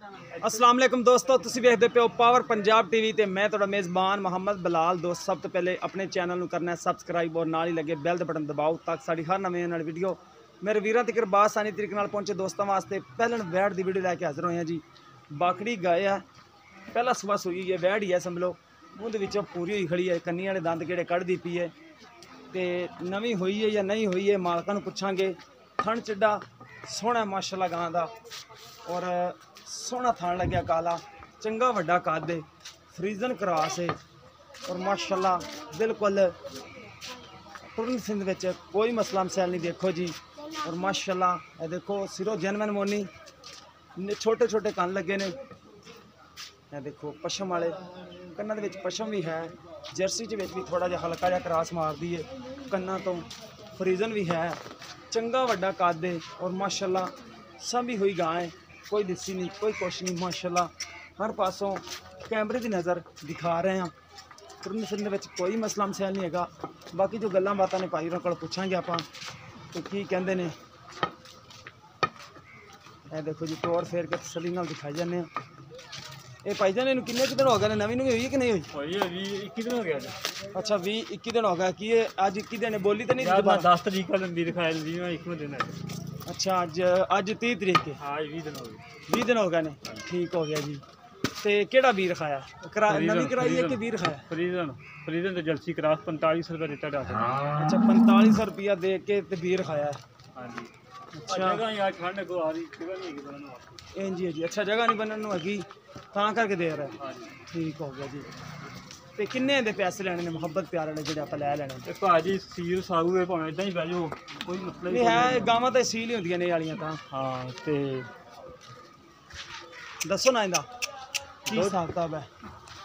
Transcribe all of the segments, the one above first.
अस्सलाम वालेकुम दोस्तों, तुसीं वेखदे पे हो पावर पंजाब टीवी ते मैं तुहाडा मेज़बान मोहम्मद बिलाल। दोस्त सब तो पहले अपने चैनल नूं करना है सबसक्राइब और नाल ही लगे बैल दे बटन दबाओ ताकि साडी हर नवीं आने वाली वीडियो मेरे वीरां तक बासानी तरीके नाल पहुंचे। दोस्तों वास्ते पहले वैड़ की वीडियो लैके हाजिर होए हैं जी। बाकड़ी गाय है, पहला सुबह सूई है, वैड़ ही है समझ लो, मुंह दे विचों पूरी हुई खड़ी है, कन्नी वाले दंद किहड़े कढ़दी पई है ते नवीं हुई है या नहीं हुई है मालकां नूं पुछांगे। थण चिड्डा सोहना माशाअल्लाह गां दा और सोहना थान लग्या काला, चंगा वड्डा कद है, फ्रीजन क्रॉस है और माशाअल्लाह बिल्कुल टुरन सिंध विच कोई मसला मसैल नहीं। देखो जी और माशाअल्लाह ये देखो सिरों जनमन मोनी, छोटे छोटे कन लगे ने, ये देखो पशम वाले कन्ना दे विच पशम भी है, जर्सी च भी थोड़ा जिहा हल्का जिहा क्रॉस मार दी है कन्ना तो, फ्रीजन भी है, चंगा वड्डा कद है और माशाअल्लाह संभी हुई गां है, कोई दिसी नहीं कोई कुछ नहीं। माशाअल्लाह हर पासों कैमरे की नज़र दिखा रहे हैं, तुरंत फिरने में कोई मसला मसैल नहीं है। बाकी जो गल्लां बातां ने भाई को पूछांगे आपां तो की कहंदे ने, ये देखो जी तोड़ फेर के तसली नाल दिखाई जाने। ये भाई जान इन्हूं किन्ने दिन हो गए नवीं नवीं हुई कि नहीं हुई? 21 दिन हो गया। अच्छा 20-21 दिन हो गया कि ये अज 21 दिन बोली तो नहीं? 10 तरीक का दिखाया 21 दिन है। अच्छा अज 30 तरीक के? हाँ 20 दिन हो गए। 20 दिन हो गए ने, ठीक हो गया जी। ते केड़ा बीर खाया? नवीं कराई है कि बीर खाया? फ्रीजन तो जलसी क्रॉस 4500 रुपया दिता डाक्टर। अच्छा 4500 रुपया दे के ते बीर खाया है। हाँ जी। अच्छा जगह यार ठंड को आ रही जगह नहीं है बनने वाली। जी जी, अच्छा जगह नहीं बनने हैगी तां करके दे रहा है। हाँ जी ठीक हो गया जी। ते किन्ने दे पैसे लेने ने मुहब्बत प्यार वाले जेह्ड़े आपां लै लैने? ते भाजी सील सारू है भावें इदां ही बह जाओ कोई मसला नहीं है, गावां तो सील ही होंदियां ने वालियां तां। हाँ ते दसो ना इंदा की हिसाब किताब है,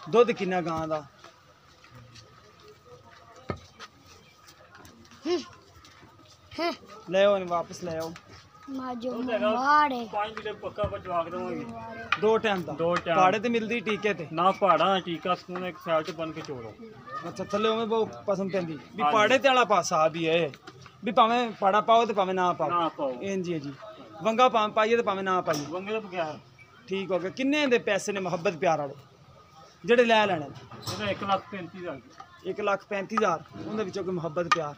दुध किन्ना गां दा? ले आओ वापस ले आओ। 5 लीटर पक्का बचवा के देवांगे। 2 टाइम दा? 2 टाइम पाड़े ते मिलदी टीके ते? ना पहाड़ा टीका सकून एक साइड च बन के छोड़ो। अच्छा थल्ले उवें बहुत पसंद पैंदी भी पाड़े ते वाला पासा भी है भी भावें पाड़ा पाओ ते भावें ना पाओ? ना पाओ। जी जी, वंगा पाइए ते भावें ना पाइए? वंगे तो बगैर। ठीक हो गया। किन्ने दे पैसे ने मुहब्बत प्यार वाले जेह्ड़े लै लैने? 1,35,000 1,35,000 उंदे विचों कोई मुहब्बत प्यार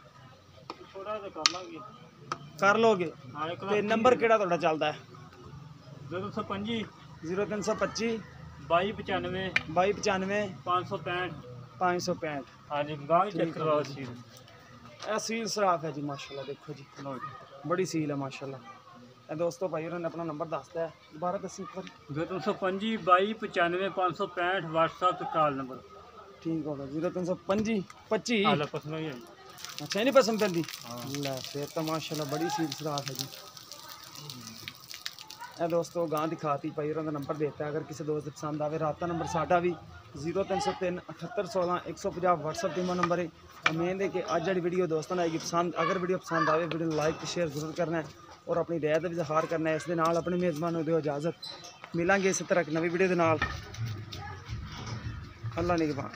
थोड़ा तो कर लांगे। कर लोगे? हाँ ते नंबर केड़ा तुहाडा चलदा है? 0325 0325 2295 2295 565। 565। हाँ जी गाँव चेक करवाओ सील। ਇਹ ਸੀਲ ਸਰਾਫ ਹੈ ਜੀ ਮਾਸ਼ਾਅੱਲਾ। ਦੇਖੋ ਜੀ ਬੜੀ ਸੀਲ ਹੈ ਮਾਸ਼ਾਅੱਲਾ। ਇਹ ਦੋਸਤੋ ਭਾਈ ਉਹਨਾਂ ਨੇ ਆਪਣਾ ਨੰਬਰ ਦੱਸਤਾ ਹੈ, ਦੁਬਾਰਾ ਦੱਸੀ ਇੱਕ ਵਾਰ। 0325 2295 565 WhatsApp ਤੇ ਕਾਲ ਨੰਬਰ। ਠੀਕ ਹੋ ਗਿਆ 0325 25। ਹਾਲਾ ਪਸੰਦ ਹੀ ਹੈ। अच्छा नहीं पसंद पैंदी? लै फिर तो माशाअल्लाह बड़ी सील सराफ है जी। ए दोस्तों गां दिखाती भाई उन्होंने नंबर देता है, अगर किसी दोस्त पसंद आए राबता नंबर साडा भी 0303 7816 150 WhatsApp टीमो नंबर है। उम्मीद है कि अज जी वीडियो दोस्तों ने आएगी पसंद। अगर वीडियो पसंद आए वीडियो लाइक शेयर जरूर करना है और अपनी राय का भी इजहार करना है। इस दे नाल अपने मेज़बान नूं दिओ इजाज़त, मिलांगे इस तरह एक नवी वीडियो के नाल। अल्लाह निगहबान।